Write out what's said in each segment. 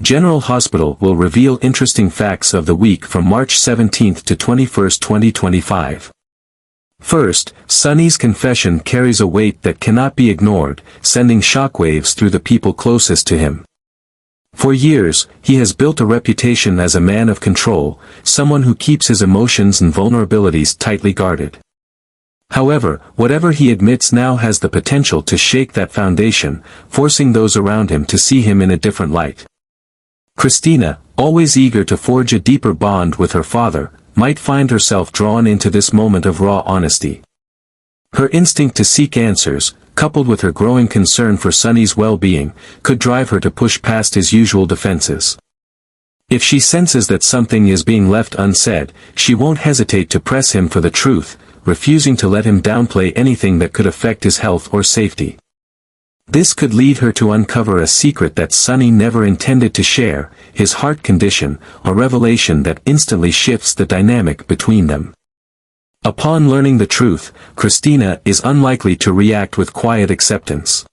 General Hospital will reveal interesting facts of the week from March 17 to 21, 2025. First, Sonny's confession carries a weight that cannot be ignored, sending shockwaves through the people closest to him. For years, he has built a reputation as a man of control, someone who keeps his emotions and vulnerabilities tightly guarded. However, whatever he admits now has the potential to shake that foundation, forcing those around him to see him in a different light. Christina, always eager to forge a deeper bond with her father, might find herself drawn into this moment of raw honesty. Her instinct to seek answers, coupled with her growing concern for Sonny's well-being, could drive her to push past his usual defenses. If she senses that something is being left unsaid, she won't hesitate to press him for the truth, refusing to let him downplay anything that could affect his health or safety. This could lead her to uncover a secret that Sonny never intended to share, his heart condition, a revelation that instantly shifts the dynamic between them. Upon learning the truth, Christina is unlikely to react with quiet acceptance.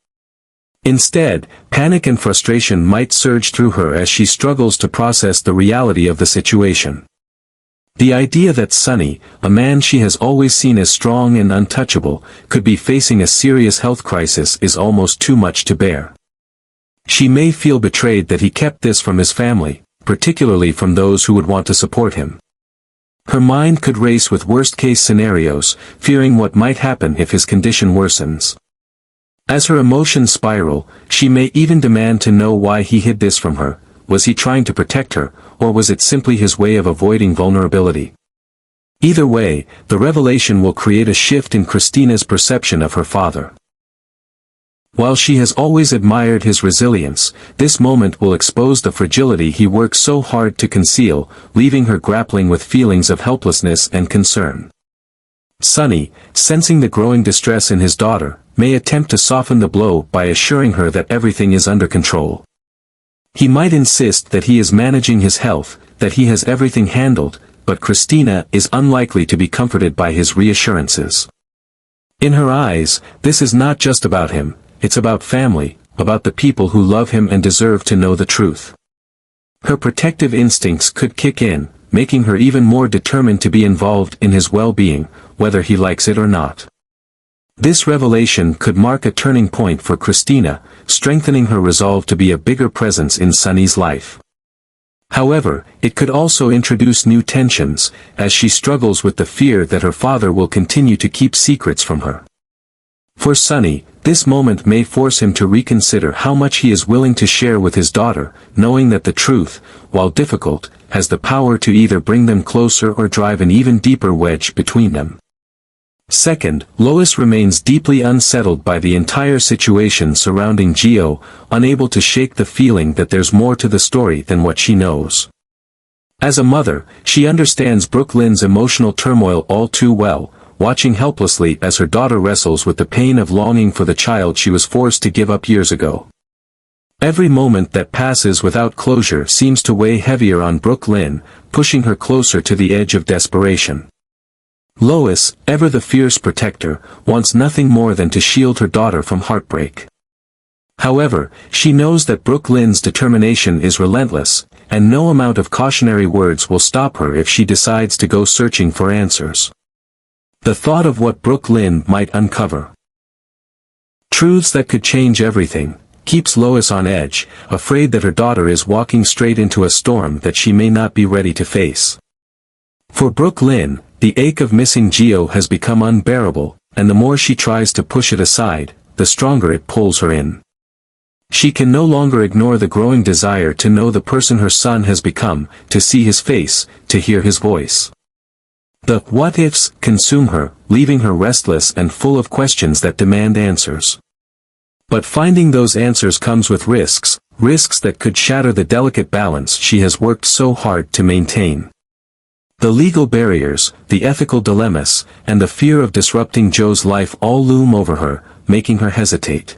Instead, panic and frustration might surge through her as she struggles to process the reality of the situation. The idea that Sonny, a man she has always seen as strong and untouchable, could be facing a serious health crisis is almost too much to bear. She may feel betrayed that he kept this from his family, particularly from those who would want to support him. Her mind could race with worst-case scenarios, fearing what might happen if his condition worsens. As her emotions spiral, she may even demand to know why he hid this from her. Was he trying to protect her, or was it simply his way of avoiding vulnerability? Either way, the revelation will create a shift in Christina's perception of her father. While she has always admired his resilience, this moment will expose the fragility he worked so hard to conceal, leaving her grappling with feelings of helplessness and concern. Sonny, sensing the growing distress in his daughter, may attempt to soften the blow by assuring her that everything is under control. He might insist that he is managing his health, that he has everything handled, but Christina is unlikely to be comforted by his reassurances. In her eyes, this is not just about him, it's about family, about the people who love him and deserve to know the truth. Her protective instincts could kick in, making her even more determined to be involved in his well-being, whether he likes it or not. This revelation could mark a turning point for Christina, strengthening her resolve to be a bigger presence in Sonny's life. However, it could also introduce new tensions, as she struggles with the fear that her father will continue to keep secrets from her. For Sonny, this moment may force him to reconsider how much he is willing to share with his daughter, knowing that the truth, while difficult, has the power to either bring them closer or drive an even deeper wedge between them. Second, Lois remains deeply unsettled by the entire situation surrounding Gio, unable to shake the feeling that there's more to the story than what she knows. As a mother, she understands Brooke Lynn's emotional turmoil all too well, watching helplessly as her daughter wrestles with the pain of longing for the child she was forced to give up years ago. Every moment that passes without closure seems to weigh heavier on Brooke Lynn, pushing her closer to the edge of desperation. Lois, ever the fierce protector, wants nothing more than to shield her daughter from heartbreak. However, she knows that Brooke Lynn's determination is relentless, and no amount of cautionary words will stop her if she decides to go searching for answers. The thought of what Brooke Lynn might uncover, truths that could change everything, keeps Lois on edge, afraid that her daughter is walking straight into a storm that she may not be ready to face. For Brooke Lynn, the ache of missing Gio has become unbearable, and the more she tries to push it aside, the stronger it pulls her in. She can no longer ignore the growing desire to know the person her son has become, to see his face, to hear his voice. The what-ifs consume her, leaving her restless and full of questions that demand answers. But finding those answers comes with risks that could shatter the delicate balance she has worked so hard to maintain. The legal barriers, the ethical dilemmas, and the fear of disrupting Joe's life all loom over her, making her hesitate.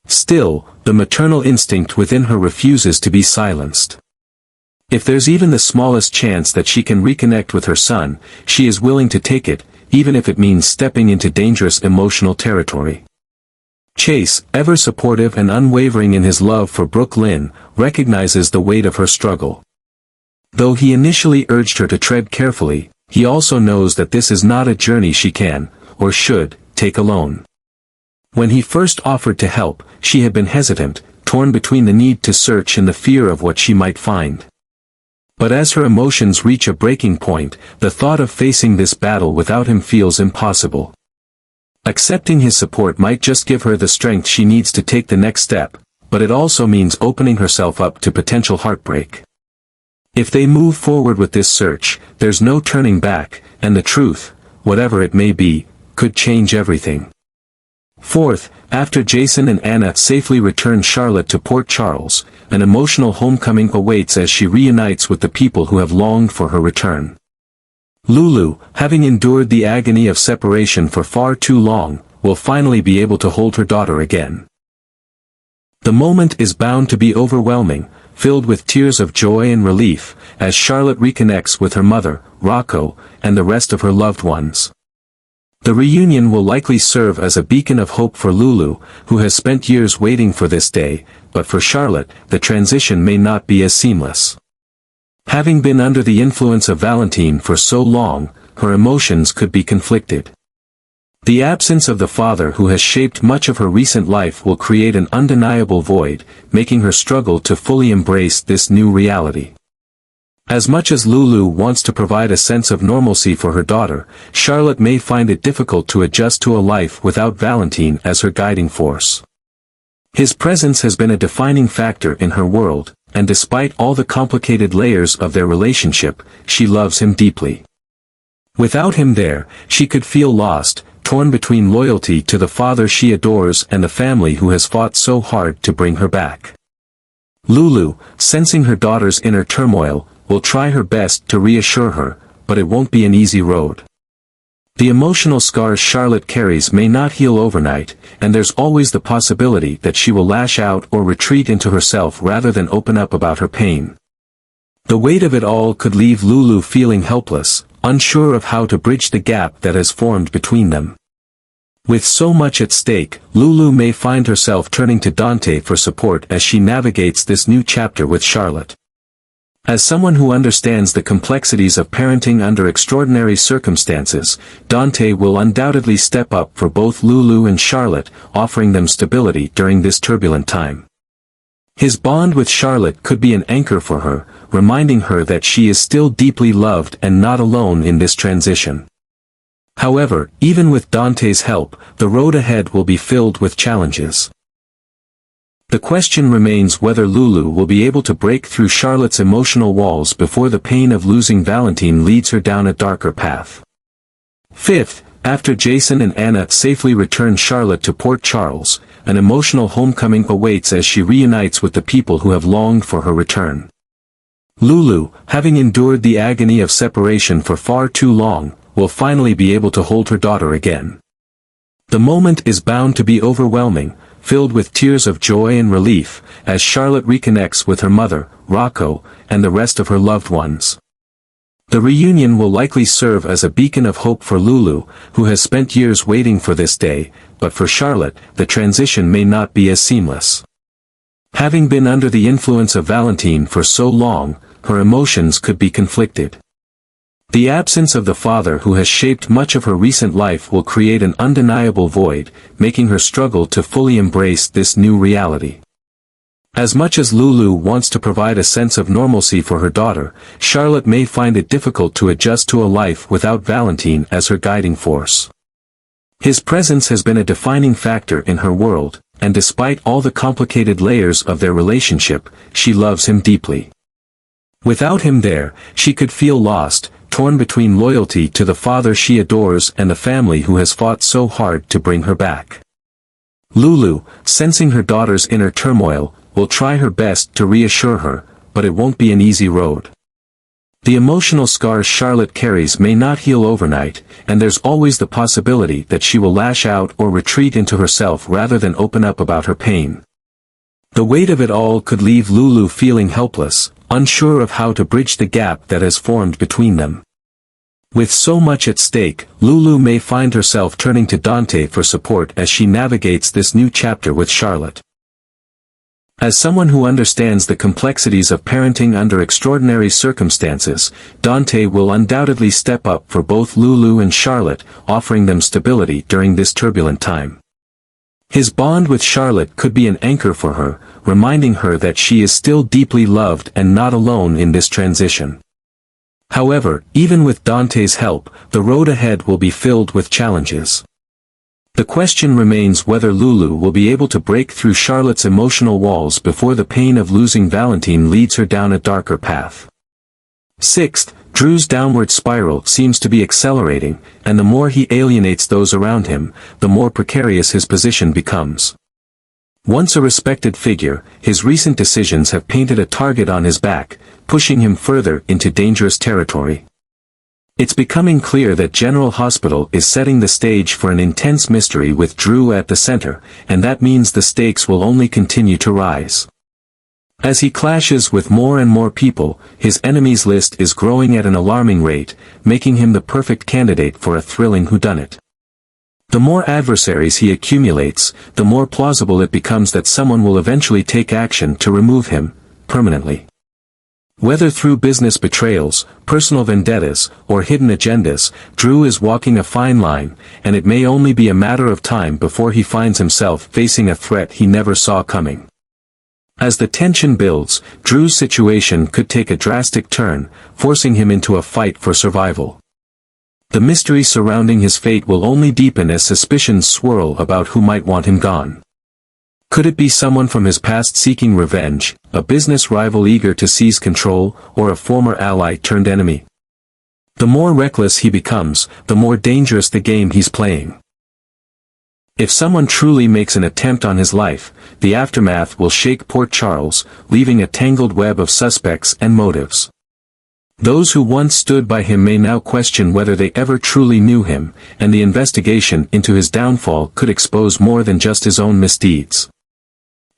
Still, the maternal instinct within her refuses to be silenced. If there's even the smallest chance that she can reconnect with her son, she is willing to take it, even if it means stepping into dangerous emotional territory. Chase, ever supportive and unwavering in his love for Brooke Lynn, recognizes the weight of her struggle. Though he initially urged her to tread carefully, he also knows that this is not a journey she can, or should, take alone. When he first offered to help, she had been hesitant, torn between the need to search and the fear of what she might find. But as her emotions reach a breaking point, the thought of facing this battle without him feels impossible. Accepting his support might just give her the strength she needs to take the next step, but it also means opening herself up to potential heartbreak. If they move forward with this search, there's no turning back, and the truth, whatever it may be, could change everything. Fourth, after Jason and Anna safely return Charlotte to Port Charles, an emotional homecoming awaits as she reunites with the people who have longed for her return. Lulu, having endured the agony of separation for far too long, will finally be able to hold her daughter again. The moment is bound to be overwhelming, filled with tears of joy and relief, as Charlotte reconnects with her mother, Rocco, and the rest of her loved ones. The reunion will likely serve as a beacon of hope for Lulu, who has spent years waiting for this day, but for Charlotte, the transition may not be as seamless. Having been under the influence of Valentine for so long, her emotions could be conflicted. The absence of the father who has shaped much of her recent life will create an undeniable void, making her struggle to fully embrace this new reality. As much as Lulu wants to provide a sense of normalcy for her daughter, Charlotte may find it difficult to adjust to a life without Valentine as her guiding force. His presence has been a defining factor in her world, and despite all the complicated layers of their relationship, she loves him deeply. Without him there, she could feel lost, torn between loyalty to the father she adores and the family who has fought so hard to bring her back. Lulu, sensing her daughter's inner turmoil, will try her best to reassure her, but it won't be an easy road. The emotional scars Charlotte carries may not heal overnight, and there's always the possibility that she will lash out or retreat into herself rather than open up about her pain. The weight of it all could leave Lulu feeling helpless, unsure of how to bridge the gap that has formed between them. With so much at stake, Lulu may find herself turning to Dante for support as she navigates this new chapter with Charlotte. As someone who understands the complexities of parenting under extraordinary circumstances, Dante will undoubtedly step up for both Lulu and Charlotte, offering them stability during this turbulent time. His bond with Charlotte could be an anchor for her, reminding her that she is still deeply loved and not alone in this transition. However, even with Dante's help, the road ahead will be filled with challenges. The question remains whether Lulu will be able to break through Charlotte's emotional walls before the pain of losing Valentine leads her down a darker path. Fifth, after Jason and Anna safely return Charlotte to Port Charles, an emotional homecoming awaits as she reunites with the people who have longed for her return. Lulu, having endured the agony of separation for far too long, will finally be able to hold her daughter again. The moment is bound to be overwhelming, filled with tears of joy and relief, as Charlotte reconnects with her mother, Rocco, and the rest of her loved ones. The reunion will likely serve as a beacon of hope for Lulu, who has spent years waiting for this day, but for Charlotte, the transition may not be as seamless. Having been under the influence of Valentine for so long, her emotions could be conflicted. The absence of the father who has shaped much of her recent life will create an undeniable void, making her struggle to fully embrace this new reality. As much as Lulu wants to provide a sense of normalcy for her daughter, Charlotte may find it difficult to adjust to a life without Valentine as her guiding force. His presence has been a defining factor in her world, and despite all the complicated layers of their relationship, she loves him deeply. Without him there, she could feel lost, torn between loyalty to the father she adores and the family who has fought so hard to bring her back. Lulu, sensing her daughter's inner turmoil, will try her best to reassure her, but it won't be an easy road. The emotional scars Charlotte carries may not heal overnight, and there's always the possibility that she will lash out or retreat into herself rather than open up about her pain. The weight of it all could leave Lulu feeling helpless, unsure of how to bridge the gap that has formed between them. With so much at stake, Lulu may find herself turning to Dante for support as she navigates this new chapter with Charlotte. As someone who understands the complexities of parenting under extraordinary circumstances, Dante will undoubtedly step up for both Lulu and Charlotte, offering them stability during this turbulent time. His bond with Charlotte could be an anchor for her, reminding her that she is still deeply loved and not alone in this transition. However, even with Dante's help, the road ahead will be filled with challenges. The question remains whether Lulu will be able to break through Charlotte's emotional walls before the pain of losing Valentine leads her down a darker path. Sixth, Drew's downward spiral seems to be accelerating, and the more he alienates those around him, the more precarious his position becomes. Once a respected figure, his recent decisions have painted a target on his back, pushing him further into dangerous territory. It's becoming clear that General Hospital is setting the stage for an intense mystery with Drew at the center, and that means the stakes will only continue to rise. As he clashes with more and more people, his enemies list is growing at an alarming rate, making him the perfect candidate for a thrilling whodunit. The more adversaries he accumulates, the more plausible it becomes that someone will eventually take action to remove him, permanently. Whether through business betrayals, personal vendettas, or hidden agendas, Drew is walking a fine line, and it may only be a matter of time before he finds himself facing a threat he never saw coming. As the tension builds, Drew's situation could take a drastic turn, forcing him into a fight for survival. The mystery surrounding his fate will only deepen as suspicions swirl about who might want him gone. Could it be someone from his past seeking revenge, a business rival eager to seize control, or a former ally turned enemy? The more reckless he becomes, the more dangerous the game he's playing. If someone truly makes an attempt on his life, the aftermath will shake Port Charles, leaving a tangled web of suspects and motives. Those who once stood by him may now question whether they ever truly knew him, and the investigation into his downfall could expose more than just his own misdeeds.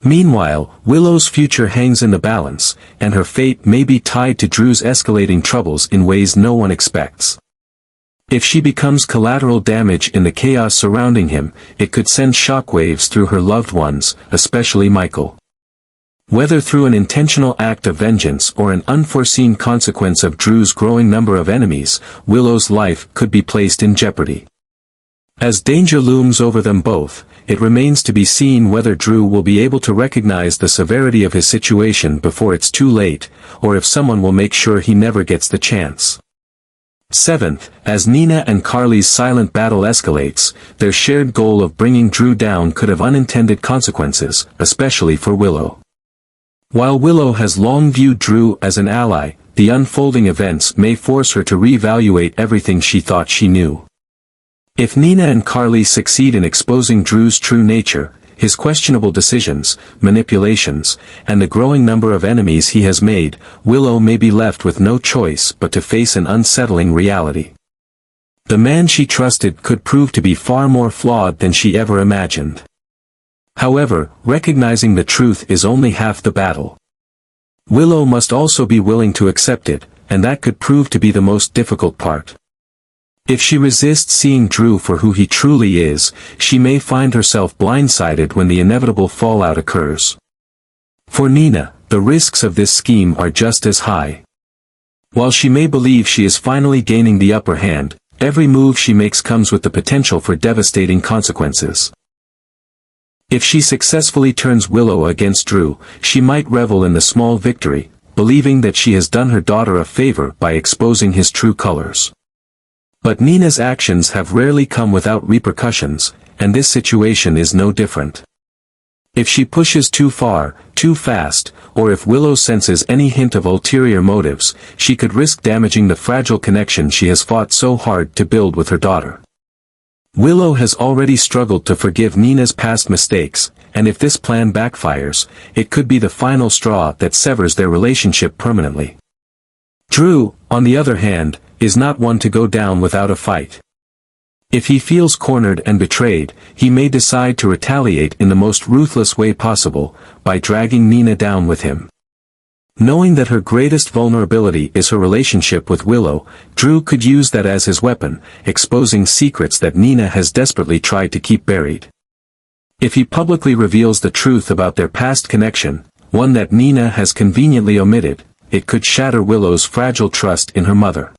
Meanwhile, Willow's future hangs in the balance, and her fate may be tied to Drew's escalating troubles in ways no one expects. If she becomes collateral damage in the chaos surrounding him, it could send shockwaves through her loved ones, especially Michael. Whether through an intentional act of vengeance or an unforeseen consequence of Drew's growing number of enemies, Willow's life could be placed in jeopardy. As danger looms over them both, it remains to be seen whether Drew will be able to recognize the severity of his situation before it's too late, or if someone will make sure he never gets the chance. Seventh, as Nina and Carly's silent battle escalates, their shared goal of bringing Drew down could have unintended consequences, especially for Willow. While Willow has long viewed Drew as an ally, the unfolding events may force her to reevaluate everything she thought she knew. If Nina and Carly succeed in exposing Drew's true nature, his questionable decisions, manipulations, and the growing number of enemies he has made, Willow may be left with no choice but to face an unsettling reality. The man she trusted could prove to be far more flawed than she ever imagined. However, recognizing the truth is only half the battle. Willow must also be willing to accept it, and that could prove to be the most difficult part. If she resists seeing Drew for who he truly is, she may find herself blindsided when the inevitable fallout occurs. For Nina, the risks of this scheme are just as high. While she may believe she is finally gaining the upper hand, every move she makes comes with the potential for devastating consequences. If she successfully turns Willow against Drew, she might revel in the small victory, believing that she has done her daughter a favor by exposing his true colors. But Nina's actions have rarely come without repercussions, and this situation is no different. If she pushes too far, too fast, or if Willow senses any hint of ulterior motives, she could risk damaging the fragile connection she has fought so hard to build with her daughter. Willow has already struggled to forgive Nina's past mistakes, and if this plan backfires, it could be the final straw that severs their relationship permanently. Drew, on the other hand, is not one to go down without a fight. If he feels cornered and betrayed, he may decide to retaliate in the most ruthless way possible, by dragging Nina down with him. Knowing that her greatest vulnerability is her relationship with Willow, Drew could use that as his weapon, exposing secrets that Nina has desperately tried to keep buried. If he publicly reveals the truth about their past connection, one that Nina has conveniently omitted, it could shatter Willow's fragile trust in her mother.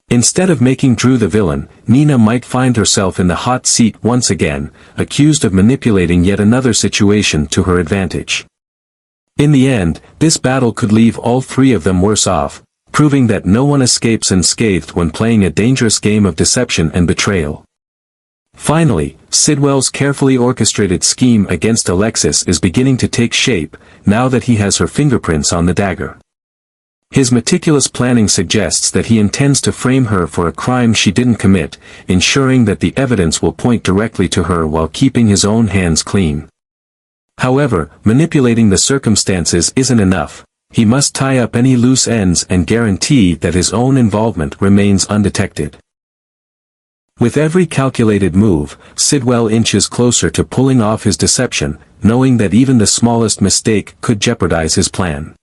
Instead of making Drew the villain, Nina might find herself in the hot seat once again, accused of manipulating yet another situation to her advantage. In the end, this battle could leave all three of them worse off, proving that no one escapes unscathed when playing a dangerous game of deception and betrayal. Finally, Sidwell's carefully orchestrated scheme against Alexis is beginning to take shape, now that he has her fingerprints on the dagger. His meticulous planning suggests that he intends to frame her for a crime she didn't commit, ensuring that the evidence will point directly to her while keeping his own hands clean. However, manipulating the circumstances isn't enough. He must tie up any loose ends and guarantee that his own involvement remains undetected. With every calculated move, Sidwell inches closer to pulling off his deception, knowing that even the smallest mistake could jeopardize his plan.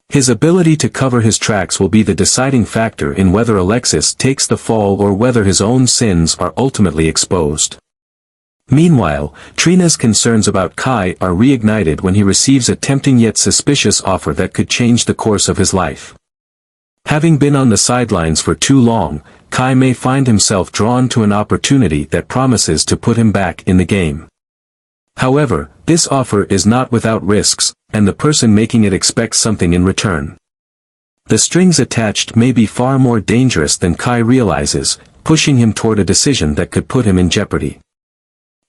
His ability to cover his tracks will be the deciding factor in whether Alexis takes the fall or whether his own sins are ultimately exposed. Meanwhile, Trina's concerns about Kai are reignited when he receives a tempting yet suspicious offer that could change the course of his life. Having been on the sidelines for too long, Kai may find himself drawn to an opportunity that promises to put him back in the game. However, this offer is not without risks, and the person making it expects something in return. The strings attached may be far more dangerous than Kai realizes, pushing him toward a decision that could put him in jeopardy.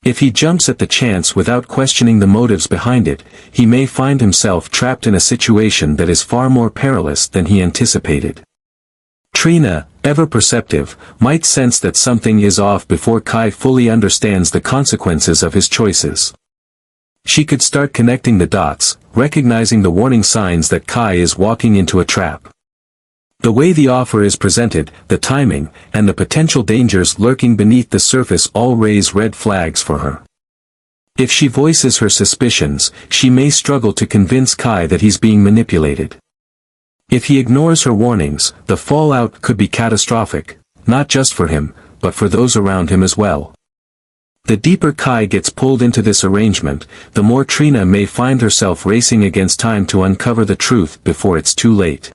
If he jumps at the chance without questioning the motives behind it, he may find himself trapped in a situation that is far more perilous than he anticipated. Trina, ever perceptive, might sense that something is off before Kai fully understands the consequences of his choices. She could start connecting the dots, recognizing the warning signs that Kai is walking into a trap. The way the offer is presented, the timing, and the potential dangers lurking beneath the surface all raise red flags for her. If she voices her suspicions, she may struggle to convince Kai that he's being manipulated. If he ignores her warnings, the fallout could be catastrophic, not just for him, but for those around him as well. The deeper Kai gets pulled into this arrangement, the more Trina may find herself racing against time to uncover the truth before it's too late.